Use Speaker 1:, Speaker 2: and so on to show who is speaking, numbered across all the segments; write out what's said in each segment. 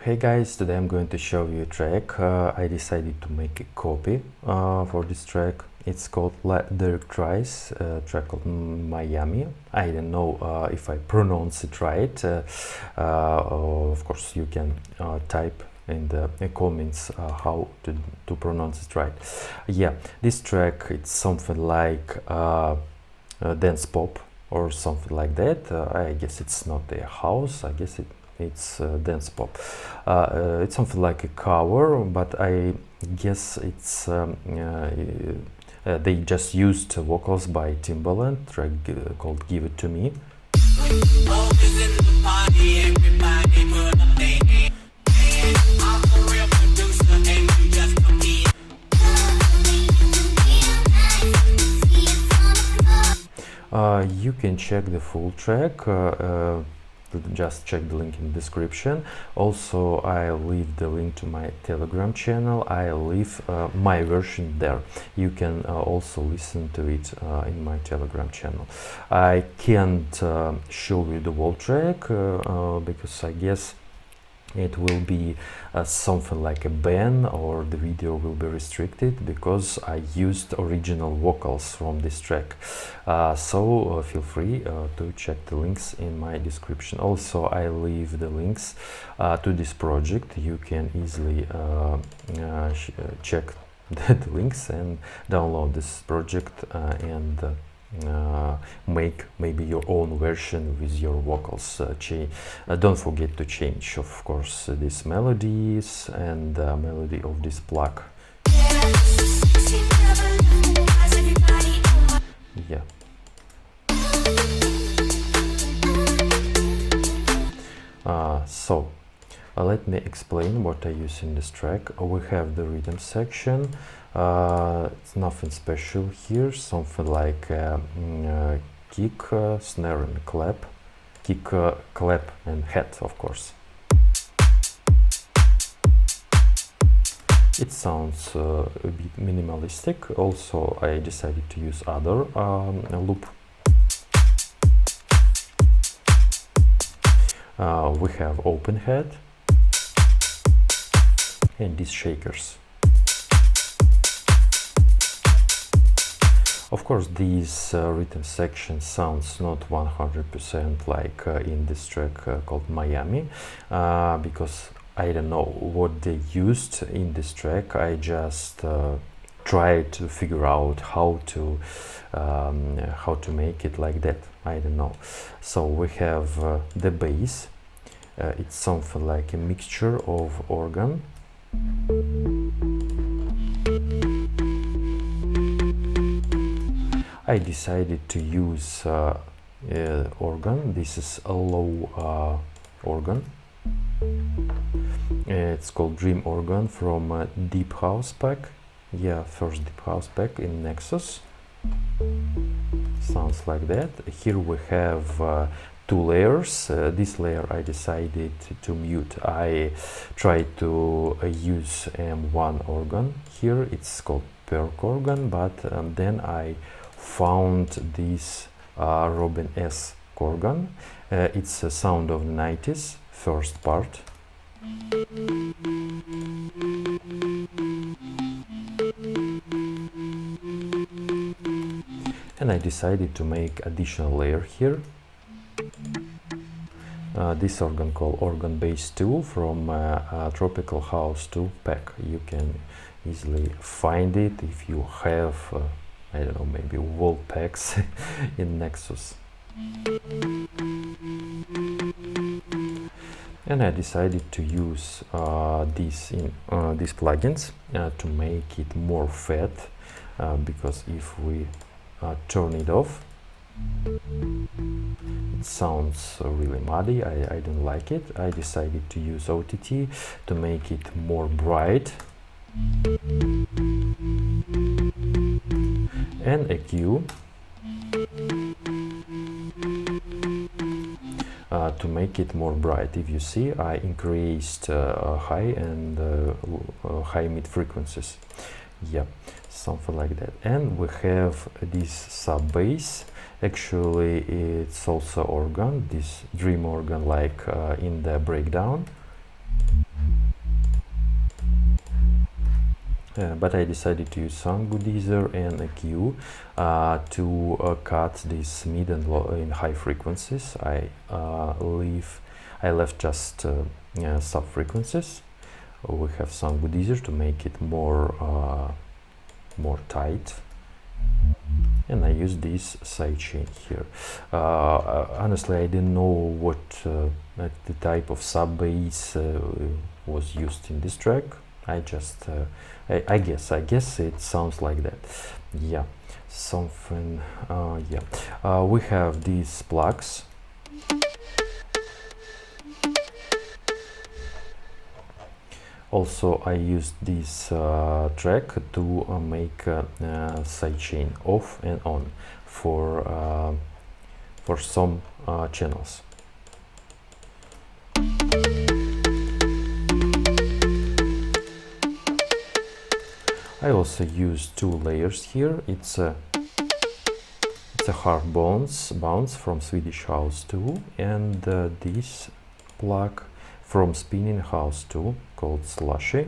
Speaker 1: Hey guys, today I'm going to show you a track. I decided to make a copy for this track. It's called LaDirectrice, track called Miami. I don't know if I pronounce it right. Of course, you can type in the comments how to pronounce it right. Yeah, this track, it's something like dance pop or something like that. I guess it's not a house. I guess it's dance pop. It's something like a cover, but I guess it's they just used vocals by Timbaland, track called "Give It to Me." You can check the full track. Just check the link in the description. Also, I'll leave the link to my Telegram channel. I'll leave my version there. You can also listen to it in my Telegram channel. I can't show you the whole track because I guess it will be something like a ban, or the video will be restricted because I used original vocals from this track. So feel free to check the links in my description. Also, I leave the links to this project. You can easily check the links and download this project and make maybe your own version with your vocals. Don't forget to change, of course, these melodies and the melody of this plug. Yeah. Let me explain what I use in this track. We have the rhythm section. It's nothing special here, something like kick, snare and clap, kick, clap and hat, of course. It sounds a bit minimalistic. Also, I decided to use other loop. We have open hat and these shakers. Of course, this rhythm section sounds not 100% like in this track called Miami, because I don't know what they used in this track. I just tried to figure out how to make it like that. I don't know. So we have the bass. It's something like a mixture of organ. I decided to use organ. This is a low organ. It's called Dream Organ from Deep House pack. Yeah, first Deep House pack in Nexus. Sounds like that. Here we have two layers. This layer I decided to mute. I tried to use M1 organ here. It's called Perk organ, but then I found this Robin S organ. It's a sound of the 90s, first part. And I decided to make additional layer here. This organ called Organ Bass 2 from Tropical House 2 pack. You can easily find it if you have I don't know, maybe wall packs in Nexus. And I decided to use these plugins to make it more fat, because if we turn it off, it sounds really muddy. I don't like it. I decided to use OTT to make it more bright. And EQ to make it more bright. If you see, I increased high and high mid frequencies. Yeah, something like that. And we have this sub bass. Actually, it's also organ, this dream organ, like in the breakdown. but I decided to use Soundgoodizer and a Q to cut these mid and low and high frequencies. I left just sub frequencies. We have Soundgoodizer to make it more tight, and I use this sidechain here. Honestly, I didn't know what the type of sub bass was used in this track. I just I guess it sounds like that. Yeah, something. Yeah, we have these plugs. Also, I used this track to make sidechain off and on for some channels. I also use two layers here. It's a hard bounce from Swedish House 2 and this plug from Spinning House 2 called Slushy.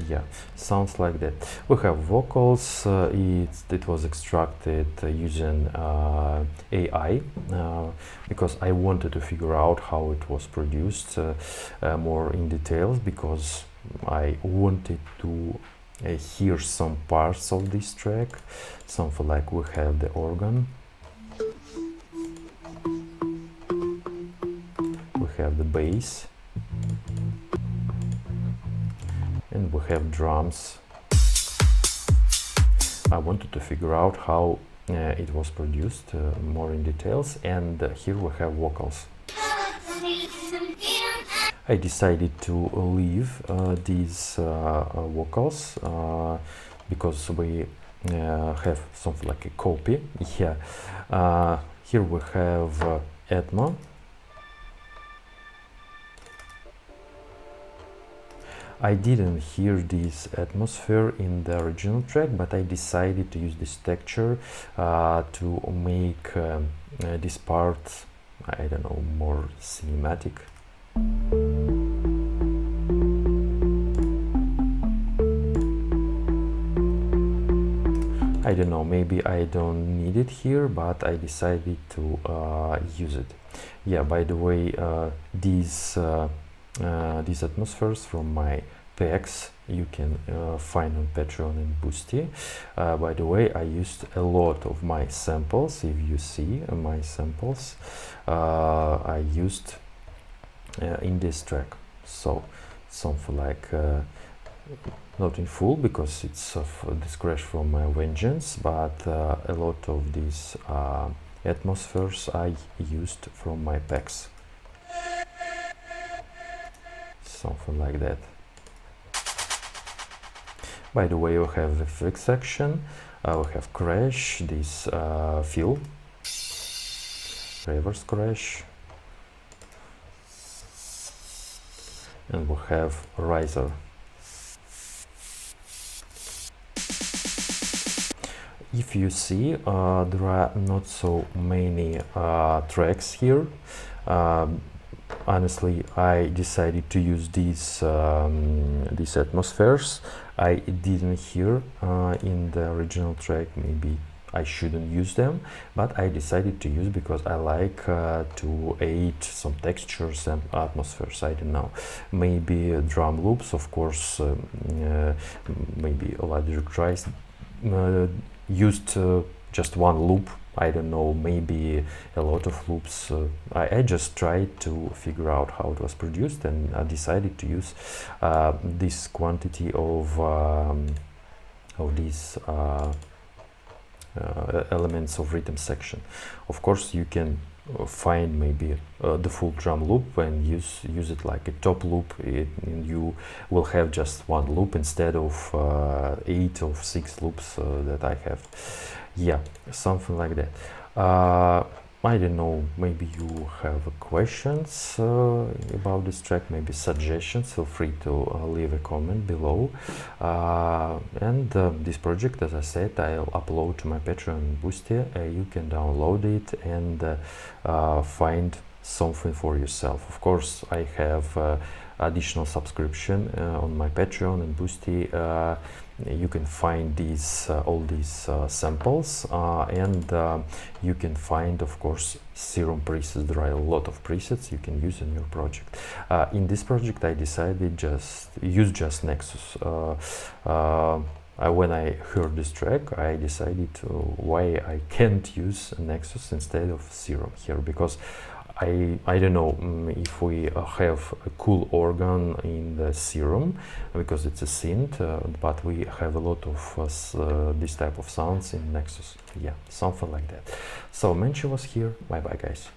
Speaker 1: Yeah, sounds like that. We have vocals. It was extracted using AI because I wanted to figure out how it was produced more in details, because I wanted to hear some parts of this track. Something like we have the organ, we have the bass, and we have drums. I wanted to figure out how it was produced more in details, and here we have vocals. I decided to leave these vocals because we have something like a copy. Yeah, here we have Atmo. I didn't hear this atmosphere in the original track, but I decided to use this texture to make this part, I don't know, more cinematic. I don't know, maybe I don't need it here, but I decided to use it. Yeah, by the way, these atmospheres from my packs you can find on Patreon and Boosty. By the way, I used a lot of my samples. If you see my samples, I used in this track. So something like not in full because it's this crash from Vengeance, but a lot of these atmospheres I used from my packs. Something like that. By the way, we have the fix section, we have crash, this fill, reverse crash, and we have riser. If you see, there are not so many tracks here. Honestly, I decided to use these atmospheres. I didn't hear in the original track. Maybe I shouldn't use them, but I decided to use because I like to add some textures and atmospheres. I don't know, maybe drum loops, of course. Maybe LaDirectrice used just one loop. I don't know, maybe a lot of loops. I just tried to figure out how it was produced, and I decided to use this quantity of these elements of rhythm section. Of course, you can find maybe the full drum loop and use it like a top loop, and you will have just one loop instead of 8 or 6 loops that I have. Yeah, something like that. I don't know, maybe you have questions about this track, maybe suggestions. Feel free to leave a comment below. And this project, as I said, I'll upload to my Patreon and Boosty. You can download it and find something for yourself. Of course, I have additional subscription on my Patreon and Boosty. You can find these all these samples, and you can find, of course, Serum presets. There are a lot of presets you can use in your project. In this project, I decided use just Nexus. When I heard this track, I decided why I can't use Nexus instead of Serum here, because I don't know if we have a cool organ in the Serum, because it's a synth, but we have a lot of this type of sounds in Nexus. Yeah, something like that. So Menchi was here. Bye bye, guys.